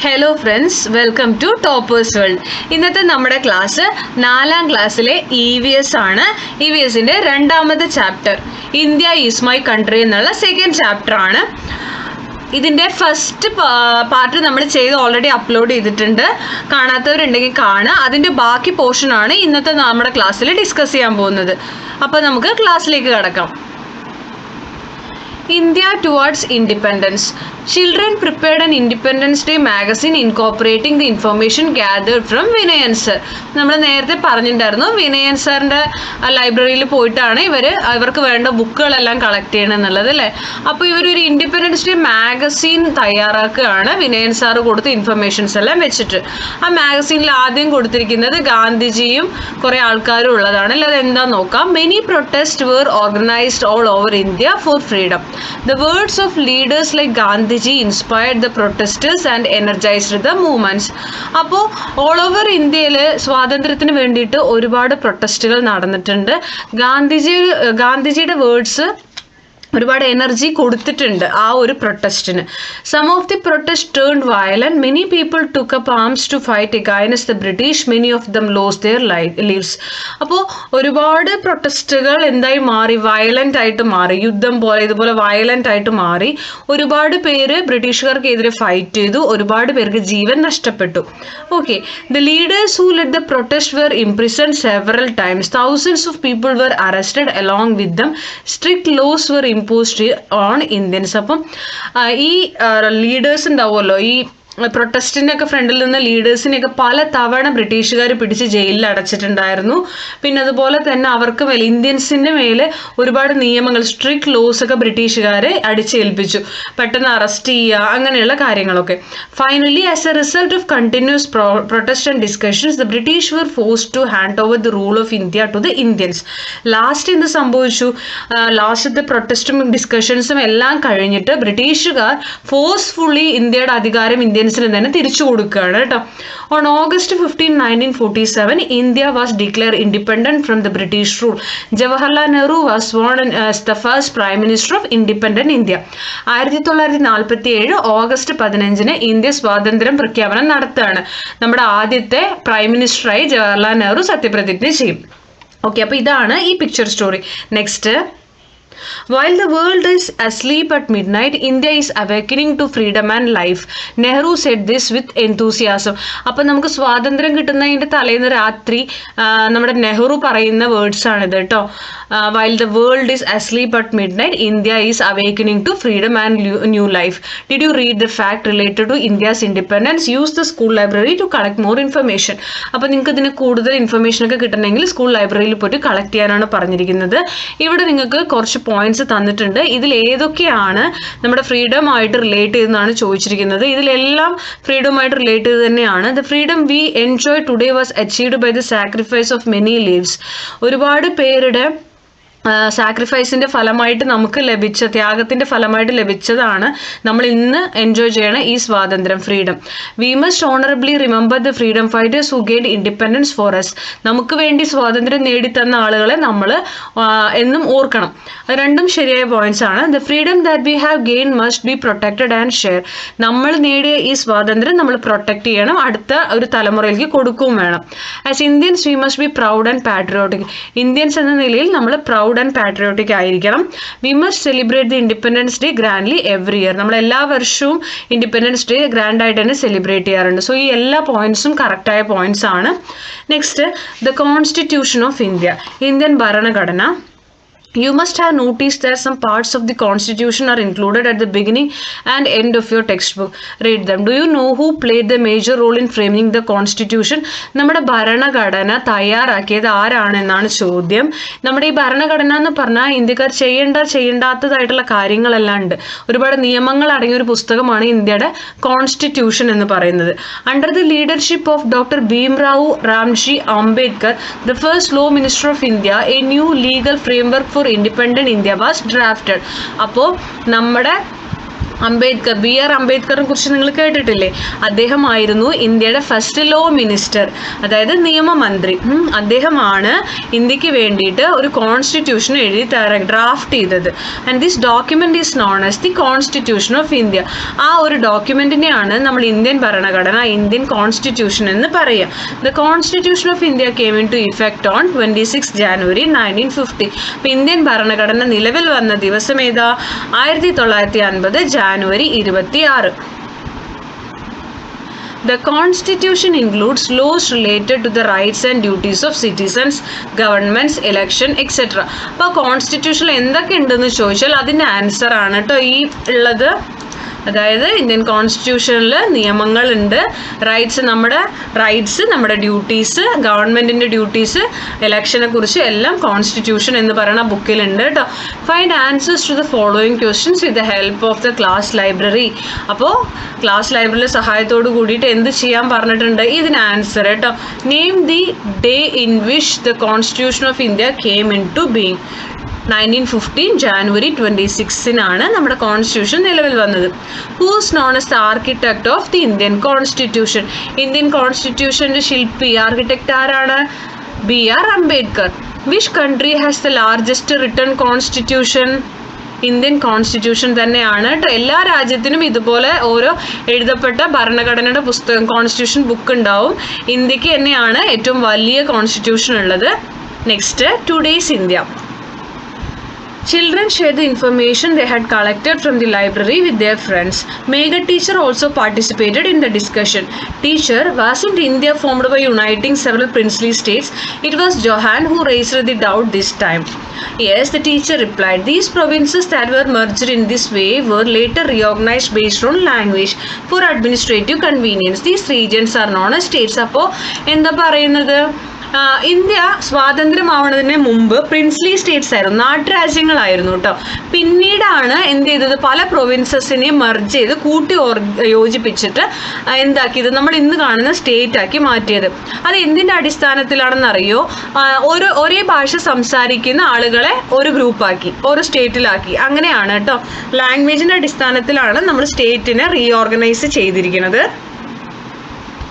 Hello friends, welcome to Toppers World. ഇന്നത്തെ നമ്മുടെ class 4ാം ക്ലാസ്സിലെ EVS ആണ്. EVSൻ്റെ രണ്ടാമത്തെ chapter India is my country എന്നുള്ള സെക്കൻഡ് ചാപ്റ്റർ ആണ്. ഇതിൻ്റെ ഫസ്റ്റ് പാർട്ട് നമ്മൾ ഓൾറെഡി അപ്ലോഡ് ചെയ്തിട്ടുണ്ട്. കാണാത്തവരുണ്ടെങ്കിൽ കാണുക. അതിൻ്റെ ബാക്കി പോർഷനാണ് ഇന്നത്തെ നമ്മുടെ ക്ലാസ്സിൽ ഡിസ്കസ് ചെയ്യാൻ പോകുന്നത്. അപ്പോൾ നമുക്ക് ക്ലാസ്സിലേക്ക് കടക്കാം. India towards independence. Children prepared an Independence Day magazine incorporating the information gathered from Vinayan sir. നമ്മൾ നേരത്തെ പറഞ്ഞിട്ടുണ്ടായിരുന്നു, വിനയൻ സാറിൻ്റെ ലൈബ്രറിയിൽ പോയിട്ടാണ് ഇവർക്ക് വേണ്ട ബുക്കുകളെല്ലാം കളക്ട് ചെയ്യണം എന്നുള്ളത് അല്ലേ. അപ്പോൾ ഇവരൊരു ഇൻഡിപെൻഡൻസ് ഡേ മാഗസീൻ തയ്യാറാക്കുകയാണ് വിനയൻ സാറ് കൊടുത്ത ഇൻഫർമേഷൻസ് എല്ലാം വെച്ചിട്ട്. ആ മാഗസീനിൽ ആദ്യം കൊടുത്തിരിക്കുന്നത് ഗാന്ധിജിയും കുറേ ആൾക്കാരും ഉള്ളതാണ്. അല്ല, അതെന്താന്ന് നോക്കാം. Many protest were organised all over India for freedom. The words of leaders like Gandhiji inspired the protesters and energized the movements. അപ്പോൾ ഓൾ ഓവർ ഇന്ത്യയിൽ സ്വാതന്ത്ര്യത്തിന് വേണ്ടിയിട്ട് ഒരുപാട് പ്രൊട്ടസ്റ്റുകൾ നടന്നിട്ടുണ്ട്. ഗാന്ധിജിയുടെ വേർഡ്സ് ഒരുപാട് എനർജി കൊടുത്തിട്ടുണ്ട് ആ ഒരു പ്രൊട്ടസ്റ്റിന്. Some of the protest turned violent. Many people took up arms to fight against the British. Many of them lost their lives. അപ്പോൾ ഒരുപാട് പ്രൊട്ടസ്റ്റുകൾ എന്തായി മാറി? വയലന്റ് ആയിട്ട് മാറി. യുദ്ധം പോലെ ഇതുപോലെ വയലന്റ് ആയിട്ട് മാറി. ഒരുപാട് പേര് ബ്രിട്ടീഷുകാർക്കെതിരെ ഫൈറ്റ് ചെയ്തു. ഒരുപാട് പേർക്ക് ജീവൻ നഷ്ടപ്പെട്ടു. Okay, the leaders who led the protest were imprisoned several times. Thousands of people were arrested along with them. Strict laws were imposed on Indians. അപ്പം ഈ ലീഡേഴ്സ് ഉണ്ടാവുമല്ലോ, ഈ പ്രൊട്ടസ്റ്റിൻ്റെയൊക്കെ ഫ്രണ്ടിൽ നിന്ന് ലീഡേഴ്സിനെയൊക്കെ പല തവണ ബ്രിട്ടീഷുകാർ പിടിച്ച് ജയിലിൽ അടച്ചിട്ടുണ്ടായിരുന്നു. പിന്നെ അതുപോലെ തന്നെ അവർക്ക് മേലെ ഇന്ത്യൻസിൻ്റെ മേലെ ഒരുപാട് നിയമങ്ങൾ, സ്ട്രിക്റ്റ് ലോസ് ഒക്കെ ബ്രിട്ടീഷുകാരെ അടിച്ചേൽപ്പിച്ചു. പെട്ടെന്ന് അറസ്റ്റ് ചെയ്യുക, അങ്ങനെയുള്ള കാര്യങ്ങളൊക്കെ. Finally as a result of continuous protest and discussions the British were forced to hand over the rule of India to the Indians. Last എന്ത് സംഭവിച്ചു? ലാസ്റ്റത്തെ പ്രൊട്ടസ്റ്റും ഡിസ്കഷൻസും എല്ലാം കഴിഞ്ഞിട്ട് ബ്രിട്ടീഷുകാർ ഫോഴ്സ്ഫുള്ളി ഇന്ത്യയുടെ അധികാരം തന്നെ തിരിച്ചു കൊടുക്കുകയാണ് കേട്ടോ. On August 15, 1947 India was declared independent from the British rule. Jawaharlal Nehru was sworn as the first prime minister of independent India. 1947 August 15 India സ്വാതന്ത്ര്യം പ്രഖ്യാപനം നടത്തുകയാണ്. നമ്മുടെ ആദ്യത്തെ പ്രൈം മിനിസ്റ്ററായി ജവഹർലാൽ നെഹ്റു സത്യപ്രതിജ്ഞ ചെയ്യും. ഓക്കെ, അപ്പോൾ ഇതാണ് ഈ picture story. Next. While the world is asleep at midnight, India is awakening to freedom and life. Nehru said this with enthusiasm. അപ്പം നമുക്ക് സ്വാതന്ത്ര്യം കിട്ടുന്നതിൻ്റെ തലേന്ന് രാത്രി നമ്മുടെ നെഹ്റു പറയുന്ന വേർഡ്സ് ആണിത് കേട്ടോ. While the world is asleep at midnight, India is awakening to freedom and new life. Did you read the fact related to India's independence? Use the school library to collect more information. അപ്പോൾ നിങ്ങൾക്ക് ഇതിന് കൂടുതൽ information ഒക്കെ കിട്ടണമെങ്കിൽ school ലൈബ്രറിയിൽ പോയിട്ട് collect ചെയ്യാനാണ് പറഞ്ഞിരിക്കുന്നത്. ഇവിടെ നിങ്ങൾക്ക് കുറച്ച് പോയിന്റ്സ് തന്നിട്ടുണ്ട്. ഇതിൽ ഏതൊക്കെയാണ് നമ്മുടെ ഫ്രീഡമായിട്ട് റിലേറ്റ് ചെയ്തെന്നാണ് ചോദിച്ചിരിക്കുന്നത്. ഇതിലെല്ലാം ഫ്രീഡമായിട്ട് റിലേറ്റ് ചെയ്ത് തന്നെയാണ്. The freedom we enjoy today was achieved by the sacrifice of many lives. ഒരുപാട് പേരുടെ സാക്രിഫൈസിൻ്റെ ഫലമായിട്ട് നമുക്ക് ലഭിച്ച, ത്യാഗത്തിൻ്റെ ഫലമായിട്ട് ലഭിച്ചതാണ് നമ്മൾ ഇന്ന് എൻജോയ് ചെയ്യണ ഈ സ്വാതന്ത്ര്യം, freedom. We must honourably remember the freedom fighters who gained independence for us. നമുക്ക് വേണ്ടി സ്വാതന്ത്ര്യം നേടിത്തന്ന ആളുകളെ നമ്മൾ എന്നും ഓർക്കണം. അത് രണ്ടും ശരിയായ പോയിന്റ്സ് ആണ്. The freedom that we have gain must be protected and share. നമ്മൾ നേടിയ ഈ സ്വാതന്ത്ര്യം നമ്മൾ പ്രൊട്ടക്റ്റ് ചെയ്യണം, അടുത്ത ഒരു തലമുറയിലേക്ക് കൊടുക്കുകയും വേണം. As Indians we must be proud and patriotic. Indians എന്ന നിലയിൽ നമ്മൾ പ്രൗഡ് ആൻഡ് പാട്രിയോട്ടിക് ആയിരിക്കണം. We must celebrate the independence day grandly every year. നമ്മൾ എല്ലാ വർഷവും ഇൻഡിപെൻഡൻസ് ഡേ ഗ്രാൻഡായിട്ട് തന്നെ സെലിബ്രേറ്റ് ചെയ്യാറുണ്ട്. സോ ഈ എല്ലാ പോയിന്റ്സും കറക്റ്റായ പോയിന്റ്സ് ആണ്. Next, the constitution of India. Indian ഭരണഘടന. You must have noticed that some parts of the constitution are included at the beginning and end of your textbook. Read them. Do you know who played the major role in framing the constitution? നമ്മുടെ ഭരണഘടന തയ്യാറാക്കിയത് ആരാണെന്നാണ് ചോദ്യം. നമ്മുടെ ഈ ഭരണഘടന എന്ന് പറഞ്ഞാൽ ഇന്ത്യക്കാർ ചെയ്യേണ്ടാത്തതായിട്ടുള്ള കാര്യങ്ങളെല്ലാം ഉണ്ട്. ഒരുപാട് നിയമങ്ങൾ അടങ്ങിയ ഒരു പുസ്തകമാണ് ഇന്ത്യയുടെ കോൺസ്റ്റിറ്റ്യൂഷൻ എന്ന് പറയുന്നത്. Under the leadership of doctor Bhimrao Ramji Ambedkar, the first law minister of India, a new legal framework for independent India was drafted. അപ്പോൾ നമ്മുടെ അംബേദ്കർ, BR അംബേദ്കറിനെ കുറിച്ച് നിങ്ങൾ കേട്ടിട്ടില്ലേ? അദ്ദേഹമായിരുന്നു ഇന്ത്യയുടെ ഫസ്റ്റ് ലോ മിനിസ്റ്റർ, അതായത് നിയമമന്ത്രി. അദ്ദേഹമാണ് ഇന്ത്യക്ക് വേണ്ടിയിട്ട് ഒരു കോൺസ്റ്റിറ്റ്യൂഷൻ എഴുതി ഡ്രാഫ്റ്റ് ചെയ്തത്. And this document is known as the constitution of India. ആ ഒരു ഡോക്യുമെന്റിനെയാണ് നമ്മൾ ഇന്ത്യൻ ഭരണഘടന, ഇന്ത്യൻ കോൺസ്റ്റിറ്റ്യൂഷൻ എന്ന് പറയുക. The constitution of India came into effect on 26 January 1950. അപ്പം ഇന്ത്യൻ ഭരണഘടന നിലവിൽ വന്ന ദിവസം ഏതാ? 1950 January 26. The Constitution includes laws related to the rights and duties of citizens, governments, election, etc. അപ്പോൾ കോൺസ്റ്റിറ്റ്യൂഷനിൽ എന്തൊക്കെ ഉണ്ടെന്ന് ചോദിച്ചാൽ അതിൻ്റെ ആൻസർ ആണ് കേട്ടോ ഈ ഉള്ളത്. അതായത് ഇന്ത്യൻ കോൺസ്റ്റിറ്റ്യൂഷനിൽ നിയമങ്ങളുണ്ട്, നമ്മുടെ ഡ്യൂട്ടീസ്, ഗവൺമെൻറ്റിൻ്റെ ഡ്യൂട്ടീസ്, ഇലക്ഷനെ കുറിച്ച് എല്ലാം കോൺസ്റ്റിറ്റ്യൂഷൻ എന്ന് പറയുന്ന ബുക്കിലുണ്ട് കേട്ടോ. Find answers to the following questions with the help of the class library. അപ്പോൾ ക്ലാസ് ലൈബ്രറിയുടെ സഹായത്തോട് കൂടിയിട്ട് എന്ത് ചെയ്യാൻ പറഞ്ഞിട്ടുണ്ട്? ഇതിന് ആൻസർ കേട്ടോ. Name the day in which the constitution of India came into being. 1915 January 26 നമ്മുടെ കോൺസ്റ്റിറ്റ്യൂഷൻ നിലവിൽ വന്നത്. Who's known as the architect of the Indian constitution. Indian കോൺസ്റ്റിറ്റ്യൂഷൻ്റെ ശില്പി, ആർക്കിടെക്ട് ആരാണ്? BR Ambedkar. Which country has the largest written constitution? Indian constitution തന്നെയാണ് കേട്ടോ. എല്ലാ രാജ്യത്തിനും ഇതുപോലെ ഓരോ എഴുതപ്പെട്ട ഭരണഘടനയുടെ പുസ്തകം, കോൺസ്റ്റിറ്റ്യൂഷൻ ബുക്ക് ഉണ്ടാവും. ഇന്ത്യക്ക് തന്നെയാണ് ഏറ്റവും വലിയ കോൺസ്റ്റിറ്റ്യൂഷൻ ഉള്ളത്. Next, today's India. Children shared the information they had collected from the library with their friends. Megha teacher also participated in the discussion. Teacher, wasn't India formed by uniting several princely states? It was Johan who raised the doubt this time. Yes, the teacher replied. These provinces that were merged in this way were later reorganized based on language for administrative convenience. These regions are known as states. അപ്പോൾ എന്താ പറയുന്നത്? India സ്വാതന്ത്ര്യമാവുന്നതിന് മുമ്പ് princely States ആയിരുന്നു, നാട്ടുരാജ്യങ്ങളായിരുന്നു കേട്ടോ. പിന്നീടാണ് എന്ത് ചെയ്തത്? പല പ്രൊവിൻസസിനെ മെർജ് ചെയ്ത് കൂട്ടി യോജിപ്പിച്ചിട്ട് എന്താക്കിയത്? നമ്മൾ ഇന്ന് കാണുന്ന സ്റ്റേറ്റ് ആക്കി മാറ്റിയത്. അത് എന്തിൻ്റെ അടിസ്ഥാനത്തിലാണെന്നറിയോ? ഒരേ ഭാഷ സംസാരിക്കുന്ന ആളുകളെ ഒരു ഗ്രൂപ്പാക്കി, ഒരു സ്റ്റേറ്റിലാക്കി. അങ്ങനെയാണ് കേട്ടോ. ലാംഗ്വേജിൻ്റെ അടിസ്ഥാനത്തിലാണ് നമ്മൾ സ്റ്റേറ്റിനെ റീഓർഗനൈസ് ചെയ്തിരിക്കുന്നത്.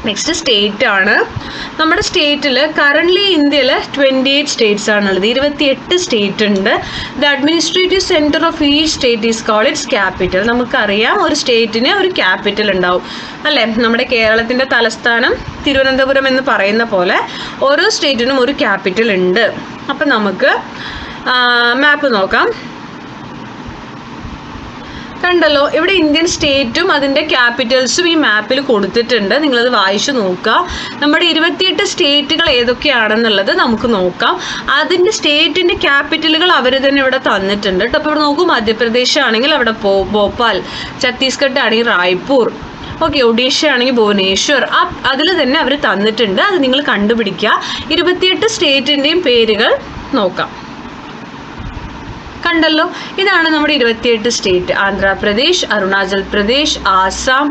നെക്സ്റ്റ് സ്റ്റേറ്റ് ആണ്. നമ്മുടെ സ്റ്റേറ്റിൽ കറൻ്റ്ലി ഇന്ത്യയിൽ 28 സ്റ്റേറ്റ്സ് ആണുള്ളത്. 28 സ്റ്റേറ്റ് ഉണ്ട്. The administrative centre of each state is called its capital. നമുക്കറിയാം ഒരു സ്റ്റേറ്റിന് ഒരു ക്യാപിറ്റൽ ഉണ്ടാവും അല്ലേ? നമ്മുടെ കേരളത്തിൻ്റെ തലസ്ഥാനം തിരുവനന്തപുരം എന്ന് പറയുന്ന പോലെ ഓരോ സ്റ്റേറ്റിനും ഒരു ക്യാപിറ്റൽ ഉണ്ട്. അപ്പം നമുക്ക് മാപ്പ് നോക്കാം. കണ്ടല്ലോ, ഇവിടെ ഇന്ത്യൻ സ്റ്റേറ്റും അതിൻ്റെ ക്യാപിറ്റൽസും ഈ മാപ്പിൽ കൊടുത്തിട്ടുണ്ട്. നിങ്ങളത് വായിച്ചു നോക്കുക. നമ്മുടെ 28 സ്റ്റേറ്റുകൾ ഏതൊക്കെയാണെന്നുള്ളത് നമുക്ക് നോക്കാം. അതിൻ്റെ സ്റ്റേറ്റിൻ്റെ ക്യാപിറ്റലുകൾ അവർ തന്നെ ഇവിടെ തന്നിട്ടുണ്ട് കേട്ടോ. അപ്പോൾ ഇവിടെ നോക്കൂ, മധ്യപ്രദേശ് ആണെങ്കിൽ അവിടെ ഭോപ്പാൽ, ഛത്തീസ്ഗഡ് ആണെങ്കിൽ റായ്പൂർ, ഓക്കെ, ഒഡീഷ ആണെങ്കിൽ ഭുവനേശ്വർ. അതിൽ തന്നെ അവർ തന്നിട്ടുണ്ട്. അത് നിങ്ങൾ കണ്ടുപിടിക്കുക. 28 സ്റ്റേറ്റിൻ്റെയും പേരുകൾ നോക്കാം. കണ്ടല്ലോ, ഇതാണ് നമ്മുടെ 28 സ്റ്റേറ്റ്. ആന്ധ്രാപ്രദേശ്, അരുണാചൽ പ്രദേശ്, ആസാം,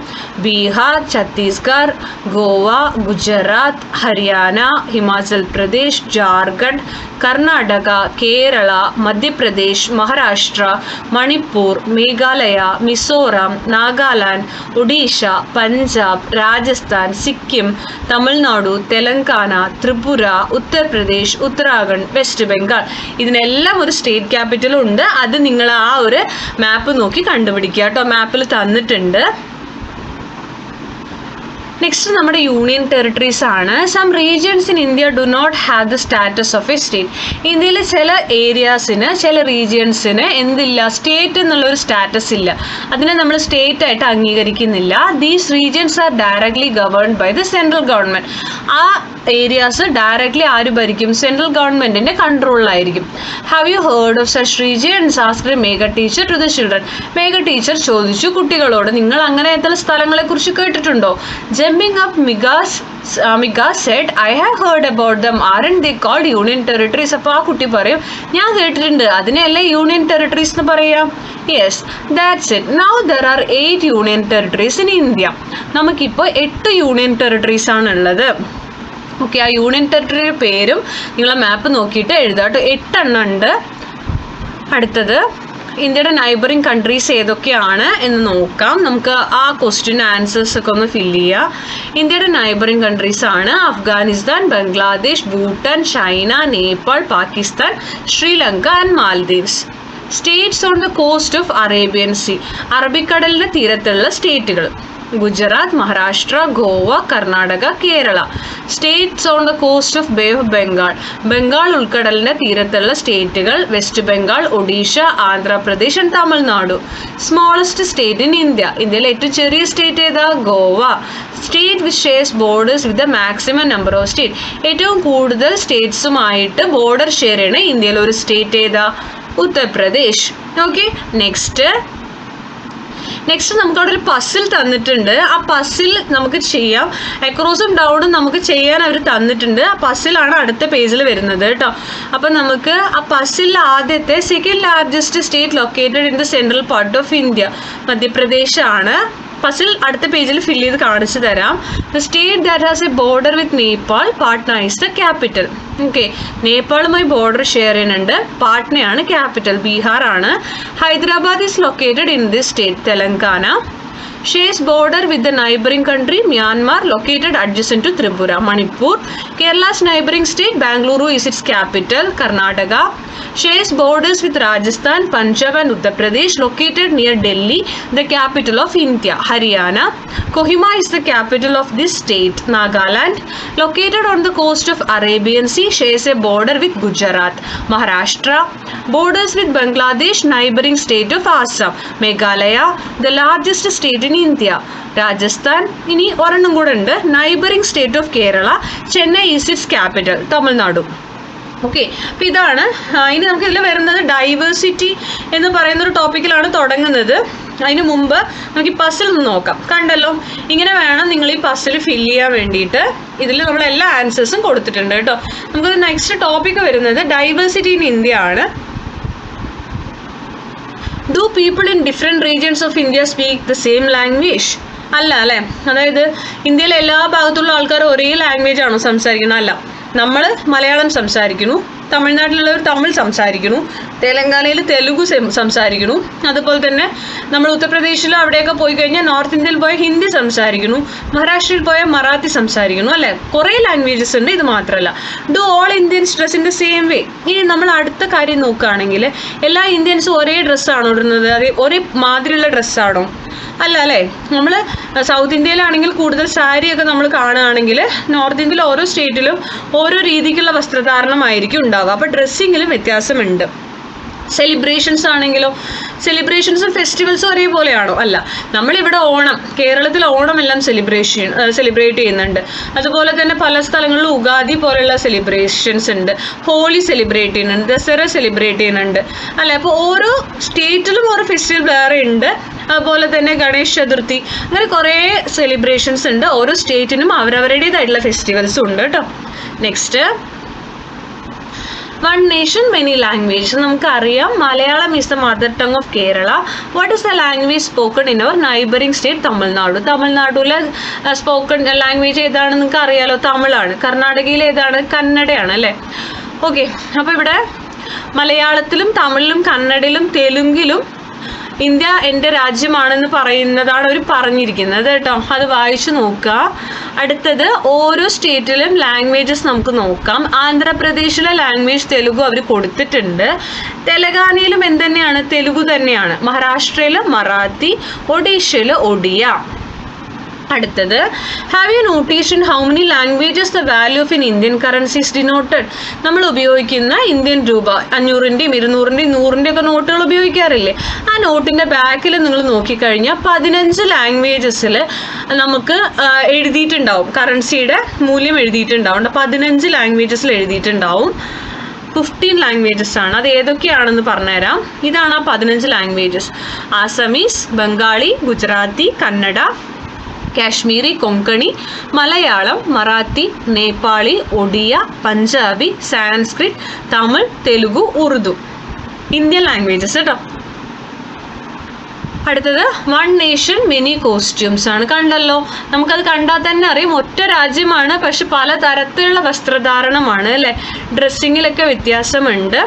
ബീഹാർ, ഛത്തീസ്ഗഡ്, ഗോവ, ഗുജറാത്ത്, ഹരിയാന, ഹിമാചൽ പ്രദേശ്, ജാർഖണ്ഡ്, കർണാടക, കേരള, മധ്യപ്രദേശ്, മഹാരാഷ്ട്ര, മണിപ്പൂർ, മേഘാലയ, മിസോറാം, നാഗാലാൻഡ്, ഒഡീഷ, പഞ്ചാബ്, രാജസ്ഥാൻ, സിക്കിം, തമിഴ്നാടു, തെലങ്കാന, ത്രിപുര, ഉത്തർപ്രദേശ്, ഉത്തരാഖണ്ഡ്, വെസ്റ്റ് ബംഗാൾ. ഇതിനെല്ലാം ഒരു സ്റ്റേറ്റ് ക്യാപിറ്റൽ ഉണ്ട്. അത് നിങ്ങൾ ആ ഒരു മാപ്പ് നോക്കി കണ്ടുപിടിക്കുക കേട്ടോ. മാപ്പിൽ തന്നിട്ടുണ്ട്. നെക്സ്റ്റ് നമ്മുടെ യൂണിയൻ ടെറിട്ടറീസ് ആണ്. Some regions in India do not have the status of a state. ഇന്ത്യയിലെ ചില ഏരിയാസിന്, ചില റീജിയൻസിന് എന്തില്ല? സ്റ്റേറ്റ് എന്നുള്ളൊരു സ്റ്റാറ്റസ് ഇല്ല. അതിനെ നമ്മൾ സ്റ്റേറ്റ് ആയിട്ട് അംഗീകരിക്കുന്നില്ല. These regions are directly governed by the central government. ആ ഏരിയാസ് ഡയറക്ട്ലി ആര് ഭരിക്കും? സെൻട്രൽ ഗവൺമെൻറ്റിൻ്റെ കൺട്രോളിലായിരിക്കും. Have you heard of such regions? Asked Megha teacher to the children. Megha teacher ചോദിച്ചു കുട്ടികളോട്, നിങ്ങൾ അങ്ങനത്തെ സ്ഥലങ്ങളെക്കുറിച്ച് കേട്ടിട്ടുണ്ടോ? Jumping up, Migha said, I have heard about them. Aren't they called union territories? അപ്പോൾ ആ കുട്ടി പറയും, ഞാൻ കേട്ടിട്ടുണ്ട്, അതിനെയല്ലേ യൂണിയൻ ടെറിട്ടറീസ് എന്ന് പറയാം. Yes, that's it. Now there are 8 union territories in India. നമുക്കിപ്പോൾ 8 യൂണിയൻ ടെറിട്ടറീസ് ആണുള്ളത്. ഓക്കെ, ആ യൂണിയൻ ടെറിട്ടറിയുടെ പേരും നിങ്ങൾ മാപ്പ് നോക്കിയിട്ട് എഴുതാം കേട്ടോ. 8 എണ്ണം ഉണ്ട്. അടുത്തത് ഇന്ത്യയുടെ നൈബറിങ് കൺട്രീസ് ഏതൊക്കെയാണ് എന്ന് നോക്കാം. നമുക്ക് ആ ക്വസ്റ്റ്യൻ ആൻസേഴ്സ് ഒക്കെ ഒന്ന് ഫില്ല് ചെയ്യാം. ഇന്ത്യയുടെ നൈബറിങ് കൺട്രീസ് ആണ് Afghanistan, Bangladesh, Bhutan, China, Nepal, Pakistan, Sri Lanka and Maldives. States on the coast of Arabian sea, അറബിക്കടലിന്റെ തീരത്തുള്ള സ്റ്റേറ്റുകൾ: Gujarat, Maharashtra, Goa, Karnataka, Kerala. States on the coast of bay of Bengal, Bengal ഉൾക്കടലിന്റെ തീരത്തുള്ള സ്റ്റേറ്റുകൾ: west Bengal, Odisha, Andhra Pradesh and Tamil Nadu. Smallest state in India, ഇന്ത്യയിലെ ഏറ്റവും ചെറിയ സ്റ്റേറ്റ് ഏതാ? Goa. State which shares borders with the maximum number of state, ഏറ്റവും കൂടുതൽ സ്റ്റേറ്റ്സുമായിട്ട് ബോർഡർ ഷെയർ ചെയ്യണ ഇന്ത്യയിലെ ഒരു സ്റ്റേറ്റ് ഏതാ? ഉത്തർപ്രദേശ്. ഓക്കെ, നെക്സ്റ്റ് നമുക്ക് അവിടെ ഒരു പസിൽ തന്നിട്ടുണ്ട്. ആ പസിൽ നമുക്ക് ചെയ്യാം. അക്രോസും ഡൗണും നമുക്ക് ചെയ്യാൻ അവർ തന്നിട്ടുണ്ട്. ആ പസിലാണ് അടുത്ത പേജിൽ വരുന്നത് കേട്ടോ. അപ്പം നമുക്ക് ആ പസിൽ ആദ്യത്തെ second largest state located in the central part of India, Madhya Pradesh ആണ്. പസിൽ അടുത്ത പേജിൽ ഫില്ല് ചെയ്ത് കാണിച്ചു തരാം. The state that has a border with Nepal, Patna is the capital. Okay, നേപ്പാളുമായി ബോർഡർ ഷെയർ ചെയ്യുന്നുണ്ട്. പാട്നയാണ് ക്യാപിറ്റൽ, ബീഹാർ ആണ്. Hyderabad is located in this state, Telangana. shares border with the neighboring country Myanmar, located adjacent to Tripura. Manipur. Kerala's neighboring state Bangalore is its capital. Karnataka. Shares borders with Rajasthan, Punjab and Uttar Pradesh, located near Delhi, the capital of India. Haryana. Kohima is the capital of this state. Nagaland. Located on the coast of Arabian Sea, shares a border with Gujarat. Maharashtra. Borders with Bangladesh, neighboring state of Assam. Meghalaya. The largest state in India. Rajasthan. ഇനി ഒരെണ്ണം കൂടെ ഉണ്ട്, neighbouring state of Kerala. Chennai is it's capital, Tamil Nadu. Okay, അപ്പം ഇതാണ്. ഇനി നമുക്ക് ഇതിൽ വരുന്നത് ഡൈവേഴ്സിറ്റി എന്ന് പറയുന്നൊരു ടോപ്പിക്കിലാണ് തുടങ്ങുന്നത്. അതിന് മുമ്പ് നമുക്ക് ഈ പസിൽ ഒന്ന് നോക്കാം. കണ്ടല്ലോ, ഇങ്ങനെ വേണം നിങ്ങൾ ഈ പസിൽ ഫില്ല് ചെയ്യാൻ വേണ്ടിയിട്ട്. ഇതിൽ നമ്മൾ എല്ലാ ആൻസേഴ്സും കൊടുത്തിട്ടുണ്ട് കേട്ടോ. നമുക്ക് നെക്സ്റ്റ് ടോപ്പിക്ക് വരുന്നത് ഡൈവേഴ്സിറ്റി ഇൻ ഇന്ത്യ ആണ്. Do people in different regions of India speak the same language? അല്ല അല്ലേ, അതായത് ഇന്ത്യയിലെ എല്ലാ ഭാഗത്തുള്ള ആൾക്കാർ ഒരേ ലാംഗ്വേജ് ആണോ സംസാരിക്കുന്നത്? അല്ല. നമ്മൾ മലയാളം സംസാരിക്കുന്നു, തമിഴ്നാട്ടിലുള്ളവർ തമിഴ് സംസാരിക്കുന്നു, തെലങ്കാനയിൽ തെലുഗു സംസാരിക്കുന്നു, അതുപോലെ തന്നെ നമ്മൾ ഉത്തർപ്രദേശിൽ അവിടെയൊക്കെ പോയി കഴിഞ്ഞാൽ നോർത്ത് ഇന്ത്യയിൽ പോയ ഹിന്ദി സംസാരിക്കുന്നു, മഹാരാഷ്ട്രയിൽ പോയ മറാത്തി സംസാരിക്കുന്നു, അല്ലേ? കുറേ ലാംഗ്വേജസ് ഉണ്ട്. ഇത് മാത്രമല്ല, do all Indians dress in the same way. ഇനി നമ്മൾ അടുത്ത കാര്യം നോക്കുകയാണെങ്കിൽ എല്ലാ ഇന്ത്യൻസും ഒരേ ഡ്രസ്സാണോ ഇടുന്നത്? അത് ഒരേ മാതിരിയുള്ള ഡ്രസ്സാണോ? അല്ല അല്ലേ. നമ്മൾ സൗത്ത് ഇന്ത്യയിലാണെങ്കിൽ കൂടുതൽ സാരിയൊക്കെ നമ്മൾ കാണുകയാണെങ്കിൽ നോർത്ത് ഇന്ത്യയിൽ ഓരോ സ്റ്റേറ്റിലും ഓരോ രീതിക്കുള്ള വസ്ത്രധാരണമായിരിക്കും ഉണ്ടാവുക. അപ്പോൾ ഡ്രസ്സിങ്ങിലും വ്യത്യാസമുണ്ട്. സെലിബ്രേഷൻസ് ആണെങ്കിലോ, സെലിബ്രേഷൻസും ഫെസ്റ്റിവൽസും ഒരേപോലെയാണോ? അല്ല. നമ്മളിവിടെ ഓണം, കേരളത്തിൽ ഓണം എല്ലാം സെലിബ്രേറ്റ് ചെയ്യുന്നുണ്ട്. അതുപോലെ തന്നെ പല സ്ഥലങ്ങളിലും ഉഗാദി പോലെയുള്ള സെലിബ്രേഷൻസ് ഉണ്ട്, ഹോളി സെലിബ്രേറ്റ് ചെയ്യുന്നുണ്ട്, ദസറ സെലിബ്രേറ്റ് ചെയ്യുന്നുണ്ട്, അല്ലേ? അപ്പോൾ ഓരോ സ്റ്റേറ്റിലും ഓരോ ഫെസ്റ്റിവൽ വേറെ ഉണ്ട്. അതുപോലെ തന്നെ ഗണേശ് ചതുർത്ഥി, അങ്ങനെ കുറേ സെലിബ്രേഷൻസ് ഉണ്ട്. ഓരോ സ്റ്റേറ്റിനും അവരവരുടേതായിട്ടുള്ള ഫെസ്റ്റിവൽസും ഉണ്ട് കേട്ടോ. Next, one nation many language. നമുക്കറിയാം Malayalam is the mother tongue of Kerala. What is the language spoken in our neighbouring state Tamil Nadu? തമിഴ്നാടുവിലെ സ്പോക്കൺ ലാംഗ്വേജ് ഏതാണെന്ന് നിങ്ങൾക്ക് അറിയാലോ, തമിഴാണ്. കർണാടകയിൽ ഏതാണ്? കന്നഡയാണ്, അല്ലേ? ഓക്കെ, അപ്പോൾ ഇവിടെ മലയാളത്തിലും തമിഴിലും കന്നഡയിലും തെലുങ്കിലും ഇന്ത്യ എൻ്റെ രാജ്യമാണെന്ന് പറയുന്നതാണ് അവർ പറഞ്ഞിരിക്കുന്നത് കേട്ടോ. അത് വായിച്ചു നോക്കുക. അടുത്തത് ഓരോ സ്റ്റേറ്റിലും ലാംഗ്വേജസ് നമുക്ക് നോക്കാം. ആന്ധ്രാപ്രദേശിലെ ലാംഗ്വേജ് തെലുഗു അവർ കൊടുത്തിട്ടുണ്ട്. തെലങ്കാനയിലും എന്തുതന്നെയാണ്? തെലുഗു തന്നെയാണ്. മഹാരാഷ്ട്രയിൽ മറാത്തി, ഒഡീഷയിൽ ഒഡിയ. അടുത്തത്, have you noticed how many languages the value of in Indian currencies denoted? നമ്മൾ ഉപയോഗിക്കുന്ന ഇന്ത്യൻ രൂപ, 500-ൻ്റെയും 200-ൻ്റെയും 100-ൻ്റെയും ഒക്കെ നോട്ടുകൾ ഉപയോഗിക്കാറില്ലേ? ആ നോട്ടിൻ്റെ ബാക്കിൽ നിങ്ങൾ നോക്കിക്കഴിഞ്ഞാൽ 15 ലാംഗ്വേജസിൽ നമുക്ക് എഴുതിയിട്ടുണ്ടാവും, കറൻസിയുടെ മൂല്യം എഴുതിയിട്ടുണ്ടാവും. 15 ലാംഗ്വേജസിൽ എഴുതിയിട്ടുണ്ടാവും. 15 ലാംഗ്വേജസ് ആണ്. അത് ഏതൊക്കെയാണെന്ന് പറഞ്ഞുതരാം. ഇതാണ് ആ 15 languages: Assamese, Bengali, Gujarati, Kannada, Kashmiri, Konkani, Malayalam, Marathi, Nepali, Odia, Punjabi, Sanskrit, Tamil, Telugu, Urdu. Indian languages കേട്ടോ. അടുത്തത്, വൺ നേഷൻ മെനി കോസ്റ്റ്യൂംസ് ആണ്. കണ്ടല്ലോ, നമുക്കത് കണ്ടാൽ തന്നെ അറിയാം ഒറ്റ രാജ്യമാണ്, പക്ഷെ പല തരത്തിലുള്ള വസ്ത്രധാരണമാണ്, അല്ലേ? ഡ്രസ്സിങ്ങിലൊക്കെ വ്യത്യാസമുണ്ട്.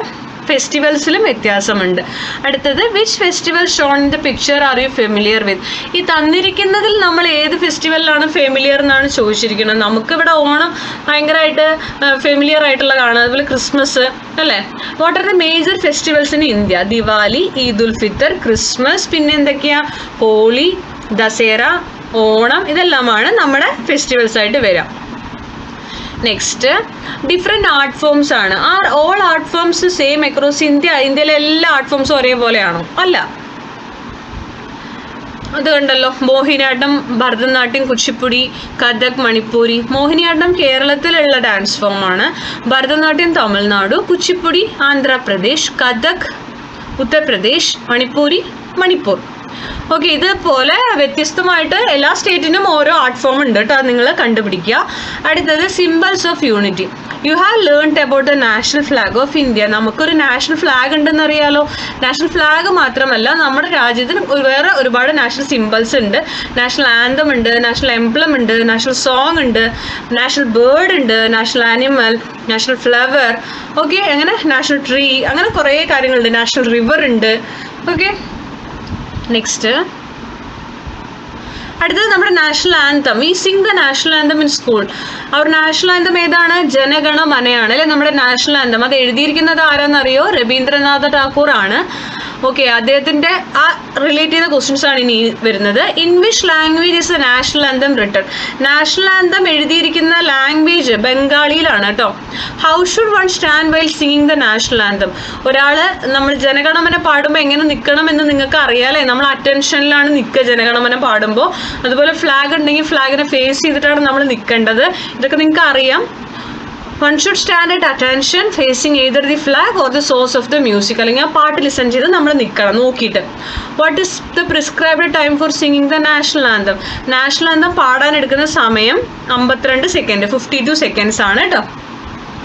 ഫെസ്റ്റിവൽസിലും വ്യത്യാസമുണ്ട്. അടുത്തത് which festival shown in the picture are you familiar with? ഈ തന്നിരിക്കുന്നതിൽ നമ്മൾ ഏത് ഫെസ്റ്റിവലിലാണ് ഫെമിലിയർ എന്നാണ് ചോദിച്ചിരിക്കുന്നത്. നമുക്കിവിടെ ഓണം ഭയങ്കരമായിട്ട് ഫെമിലിയർ ആയിട്ടുള്ളതാണ്, അതുപോലെ ക്രിസ്മസ് അല്ലേ. What are the major festivals in India? Diwali, Eid ul Fitr, Christmas, പിന്നെ എന്തൊക്കെയാ, ഹോളി, ദസറ, ഓണം, ഇതെല്ലാമാണ് നമ്മുടെ ഫെസ്റ്റിവൽസ് ആയിട്ട് വരാം. നെക്സ്റ്റ് ഡിഫറെൻറ്റ് ആർട്ട് ഫോംസ് ആണ്. Are all art forms same across India? ഇന്ത്യയിലെ എല്ലാ ആർട്ട് ഫോംസും ഒരേപോലെയാണോ? അല്ല. അത് കണ്ടല്ലോ, മോഹിനിയാട്ടം, ഭരതനാട്യം, കുച്ചിപ്പുടി, കഥക്, മണിപ്പൂരി. മോഹിനിയാട്ടം കേരളത്തിലുള്ള ഡാൻസ് ഫോമാണ്, ഭരതനാട്യം തമിഴ്നാടു, കുച്ചിപ്പുടി ആന്ധ്രാപ്രദേശ്, കഥക് ഉത്തർപ്രദേശ്, മണിപ്പൂരി മണിപ്പൂർ. ഓക്കെ, ഇതുപോലെ വ്യത്യസ്തമായിട്ട് എല്ലാ സ്റ്റേറ്റിനും ഓരോ ആർട്ട് ഫോം ഉണ്ട് കേട്ടോ, അത് നിങ്ങൾ കണ്ടുപിടിക്കുക. അടുത്തത് symbols of unity. You have learned about the national flag of India. നമുക്കൊരു നാഷണൽ ഫ്ലാഗ് ഉണ്ടെന്ന് അറിയാലോ. നാഷണൽ ഫ്ലാഗ് മാത്രമല്ല, നമ്മുടെ രാജ്യത്തിന് വേറെ ഒരുപാട് നാഷണൽ സിംബൽസ് ഉണ്ട്. നാഷണൽ ആന്തം ഉണ്ട്, നാഷണൽ എംബ്ലം ഉണ്ട്, നാഷണൽ സോങ് ഉണ്ട്, നാഷണൽ ബേർഡ് ഉണ്ട്, national animal, national flower, okay, അങ്ങനെ നാഷണൽ ട്രീ, അങ്ങനെ കുറേ കാര്യങ്ങളുണ്ട്. നാഷണൽ റിവർ ഉണ്ട്. ഓക്കെ, നെക്സ്റ്റ് അടുത്തത് നമ്മുടെ national anthem. We sing the national anthem in school. Our national anthem ഏതാണ്? ജനഗണ മനയാണ് അല്ലെ നമ്മുടെ നാഷണൽ ആന്തം. അത് എഴുതിയിരിക്കുന്നത് ആരാന്നറിയോ? രവീന്ദ്രനാഥ ടാഗോർ ആണ്. ഓക്കെ, അദ്ദേഹത്തിന്റെ ആ റിലേറ്റ് ചെയ്ത ക്വസ്റ്റ്യൻസ് ആണ് ഇനി വരുന്നത്. In which language is A national anthem written? National anthem എഴുതിയിരിക്കുന്ന ലാംഗ്വേജ് ബംഗാളിയിലാണ് കേട്ടോ. How should one stand while singing the national anthem? ഒരാള് നമ്മൾ ജനഗണമന പാടുമ്പോൾ എങ്ങനെ നിൽക്കണം എന്ന് നിങ്ങൾക്ക് അറിയാലേ. നമ്മൾ അറ്റൻഷനിലാണ് നിൽക്കുക ജനഗണമന പാടുമ്പോൾ. അതുപോലെ ഫ്ലാഗ് ഉണ്ടെങ്കിൽ ഫ്ലാഗിനെ ഫേസ് ചെയ്തിട്ടാണ് നമ്മൾ നിൽക്കേണ്ടത്. ഇതൊക്കെ നിങ്ങൾക്ക് അറിയാം. One should stand at attention facing either the flag or the source of the music. അല്ലെങ്കിൽ ആ പാട്ട് ലിസൺ ചെയ്ത് നമ്മൾ നിൽക്കണം നോക്കിയിട്ട്. What is the prescribed time for singing the national anthem? National anthem പാടാൻ എടുക്കുന്ന സമയം 52 സെക്കൻഡ്, 52 സെക്കൻഡ്സ് ആണ് കേട്ടോ.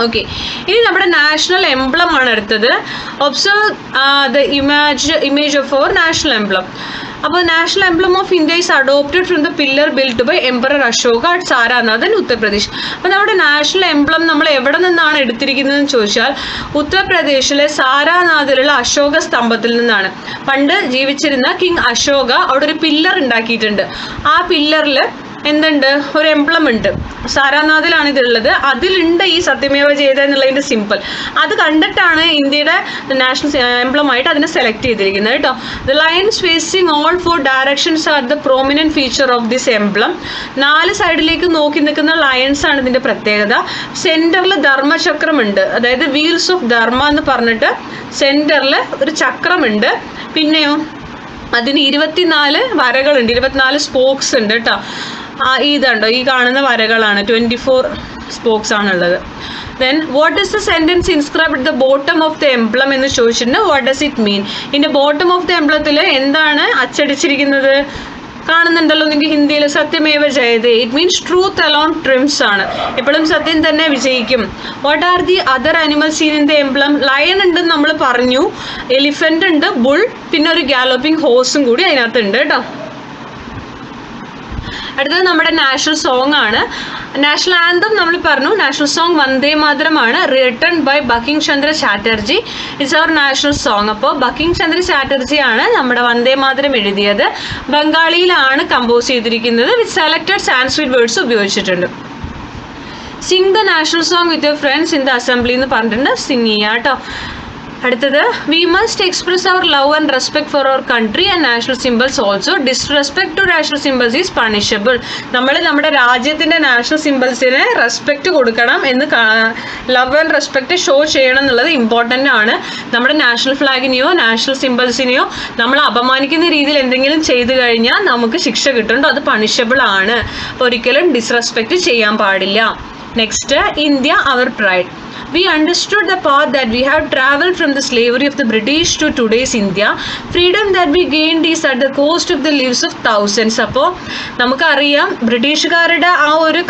ഓക്കെ, ഇനി നമ്മുടെ നാഷണൽ എംബ്ലം ആണ് അടുത്തത്. Observe the image of our national emblem. അപ്പോൾ national emblem of India is adopted from the pillar build by emperor Ashoka at സാരാനാഥൻ, ഉത്തർപ്രദേശ്. അപ്പോൾ നമ്മുടെ നാഷണൽ എംബ്ലം നമ്മൾ എവിടെ നിന്നാണ് എടുത്തിരിക്കുന്നതെന്ന് ചോദിച്ചാൽ ഉത്തർപ്രദേശിലെ സാരാനാഥിലുള്ള അശോക സ്തംഭത്തിൽ നിന്നാണ്. പണ്ട് ജീവിച്ചിരുന്ന കിങ് അശോക അവിടെ ഒരു പില്ലർ ഉണ്ടാക്കിയിട്ടുണ്ട്. ആ പില്ലറിൽ എന്തുണ്ട്? ഒരു എംബ്ലം ഉണ്ട്. സാരാനാഥിലാണ് ഇതുള്ളത്. അതിലുണ്ട് ഈ സത്യമേവ ജയതേ എന്നുള്ളതിൻ്റെ സിമ്പിൾ. അത് കണ്ടിട്ടാണ് ഇന്ത്യയുടെ നാഷണൽ എംബ്ലമായിട്ട് അതിനെ സെലക്ട് ചെയ്തിരിക്കുന്നത് കേട്ടോ. The lions facing all 4 directions are the prominent feature of this emblem. 4 സൈഡിലേക്ക് നോക്കി നിൽക്കുന്ന ലയൺസ് ആണ് ഇതിൻ്റെ പ്രത്യേകത. സെൻറ്ററിൽ ധർമ്മചക്രമുണ്ട്, അതായത് വീൽസ് ഓഫ് ധർമ്മ എന്ന് പറഞ്ഞിട്ട് സെൻറ്ററിൽ ഒരു ചക്രമുണ്ട്. പിന്നെയോ അതിന് 24 വരകളുണ്ട്, 24 സ്പോക്സ് ഉണ്ട് കേട്ടോ. ഇതുണ്ടോ, ഈ കാണുന്ന വരകളാണ്, 24 സ്പോക്സ് ആണുള്ളത്. Then what is the sentence inscribed the bottom of the emblem എന്ന് ചോദിച്ചിട്ടുണ്ട്. What does it mean? ഇതിൻ്റെ ബോട്ടം ഓഫ് ദ എംബ്ലത്തിൽ എന്താണ് അച്ചടിച്ചിരിക്കുന്നത്? കാണുന്നുണ്ടല്ലോ നിങ്ങൾക്ക് ഹിന്ദിയിൽ, സത്യമേവ ജയതേ. ഇറ്റ് മീൻസ് ട്രൂത്ത് അലോൺ ട്രിംസ് ആണ്, എപ്പോഴും സത്യം തന്നെ വിജയിക്കും. What are the other animals in the emblem? Lion ഉണ്ടെന്ന് നമ്മൾ പറഞ്ഞു, എലിഫന്റ് ഉണ്ട്, ബുൾ, പിന്നെ ഒരു ഗാലോപ്പിംഗ് ഹോഴ്സും കൂടി അതിനകത്ത് ഉണ്ട് കേട്ടോ. അടുത്തത് നമ്മുടെ നാഷണൽ സോങ് ആണ്. നാഷണൽ ആന്തം നമ്മൾ പറഞ്ഞു. നാഷണൽ സോങ് വന്ദേ മാതരമാണ്, written by Bankim Chandra Chatterjee. It's our national song. അപ്പോൾ ബങ്കിം ചന്ദ്ര ചാറ്റർജിയാണ് നമ്മുടെ വന്ദേ മാതരം എഴുതിയത്. ബംഗാളിയിലാണ് കമ്പോസ് ചെയ്തിരിക്കുന്നത്. വിത്ത് സെലക്റ്റഡ് സാൻസ്ക്രിറ്റ് വേർഡ്സ് ഉപയോഗിച്ചിട്ടുണ്ട്. Sing the national song with your friends in the assembly എന്ന് പറഞ്ഞിട്ടുണ്ട്. സിംഗ് ചെയ്യുക കേട്ടോ. അടുത്തത് we must express our love and respect for our country and national symbols also. Disrespect to national symbols is punishable. നമ്മൾ നമ്മുടെ രാജ്യത്തിൻ്റെ national സിംബൽസിന് respect കൊടുക്കണം എന്ന്, ലവ് ആൻഡ് റെസ്പെക്റ്റ് ഷോ ചെയ്യണം എന്നുള്ളത് ഇമ്പോർട്ടൻ്റ് ആണ്. നമ്മുടെ നാഷണൽ ഫ്ലാഗിനെയോ നാഷണൽ സിംബൽസിനെയോ നമ്മൾ അപമാനിക്കുന്ന രീതിയിൽ എന്തെങ്കിലും ചെയ്തു കഴിഞ്ഞാൽ നമുക്ക് ശിക്ഷ കിട്ടുന്നുണ്ടോ, അത് പണിഷബിൾ ആണ്. ഒരിക്കലും ഡിസ്റെസ്പെക്റ്റ് ചെയ്യാൻ പാടില്ല. Next, India our pride. We understood the path that we have traveled from the slavery of the British to today's India. Freedom that we gained is at the cost of the lives of thousands. അപ്പോൾ നമുക്കറിയാം ബ്രിട്ടീഷുകാരുടെ ആ ഒരു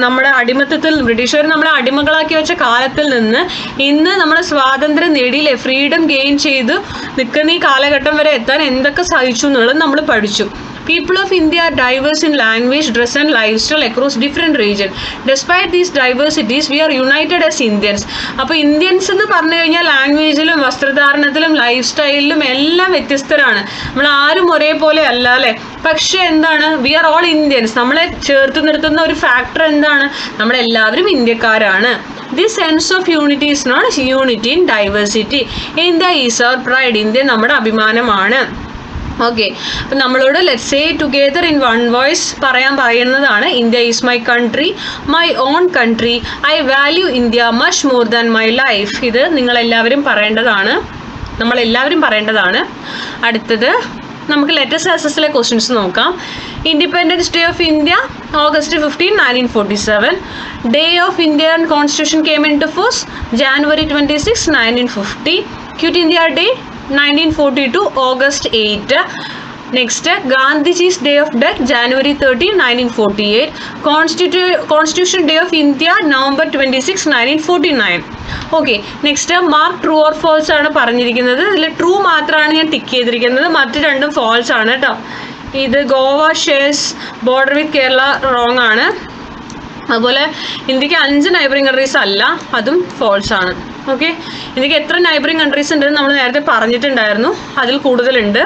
നമ്മുടെ അടിമത്തത്തിൽ, ബ്രിട്ടീഷുകാർ നമ്മളെ അടിമകളാക്കി വെച്ച കാലത്തിൽ നിന്ന് ഇന്ന് നമ്മൾ സ്വാതന്ത്ര്യം നേടിയില്ലേ, ഫ്രീഡം ഗെയിൻ ചെയ്ത് നിൽക്കുന്ന ഈ കാലഘട്ടം വരെ എത്താൻ എന്തൊക്കെ സാധിച്ചു എന്നുള്ളത് നമ്മൾ പഠിച്ചു. People of India are diverse in language, dress and lifestyle across different regions. Despite these diversities, we are united as Indians. അപ്പോൾ ഇന്ത്യൻസ് എന്ന് പറഞ്ഞു കഴിഞ്ഞാൽ ലാംഗ്വേജിലും വസ്ത്രധാരണത്തിലും ലൈഫ് സ്റ്റൈലിലും എല്ലാം വ്യത്യസ്തരാണ്. നമ്മൾ ആരും ഒരേപോലെ അല്ല അല്ലേ? പക്ഷെ എന്താണ്, വി ആർ ഓൾ ഇന്ത്യൻസ്. നമ്മളെ ചേർത്ത് നിർത്തുന്ന ഒരു ഫാക്ടർ എന്താണ്? നമ്മളെല്ലാവരും ഇന്ത്യക്കാരാണ്. This sense of unity is known unity in diversity. India is our pride. India നമ്മുടെ അഭിമാനമാണ്. ഓക്കെ, അപ്പം നമ്മളോട് let's say together in one voice പറയുന്നതാണ് India is my country, my own country, I value India much more than my life. ഇത് നമ്മളെല്ലാവരും പറയേണ്ടതാണ്. അടുത്തത് നമുക്ക് ലെറ്റേഴ്സ് ആസസിലെ ക്വസ്റ്റ്യൻസ് നോക്കാം. Independence day of India August 15, 1947. Day of Indian Constitution came into force January 26, 1950. Quit India Day 1942, August 8. Next, Gandhiji's Day of Death January 13, 1948. Constitution Day of India November 26, 1949. Okay, next mark true or false ആണ് പറഞ്ഞിരിക്കുന്നത്. ഇതിൽ true മാത്രമാണ് ഞാൻ tick ചെയ്തിരിക്കുന്നത്, മറ്റു രണ്ടും false ആണ് കേട്ടോ. ഇത് ഗോവ ഷെയർസ് ബോർഡർ വിത്ത് കേരള റോങ് ആണ്. അതുപോലെ ഇന്ത്യക്ക് 5 നൈബറിങ് കൺട്രീസ് അല്ല, അതും ഫോൾസ് ആണ്. ഓക്കെ, ഇന്ത്യക്ക് എത്ര നൈബറിങ് കൺട്രീസ് ഉണ്ടെന്ന് നമ്മൾ നേരത്തെ പറഞ്ഞിട്ടുണ്ടായിരുന്നു, അതിൽ കൂടുതലുണ്ട്.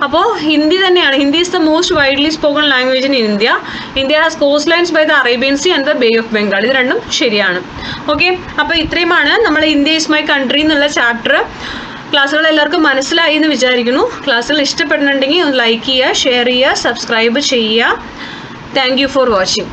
അപ്പോൾ ഹിന്ദി തന്നെയാണ്. Hindi is the most widely spoken language in India. India has coast lines by the Arabian Sea and the Bay of Bengal. ഇത് രണ്ടും ശരിയാണ്. ഓക്കെ, അപ്പോൾ ഇത്രയുമാണ് നമ്മൾ ഇന്ത്യ ഈസ് മൈ കൺട്രി എന്നുള്ള ചാപ്റ്റർ. ക്ലാസ്സുകൾ എല്ലാവർക്കും മനസ്സിലായി എന്ന് വിചാരിക്കുന്നു. ക്ലാസ്സുകൾ ഇഷ്ടപ്പെടുന്നുണ്ടെങ്കിൽ ഒന്ന് ലൈക്ക് ചെയ്യുക, ഷെയർ ചെയ്യുക, സബ്സ്ക്രൈബ് ചെയ്യുക. Thank you for watching.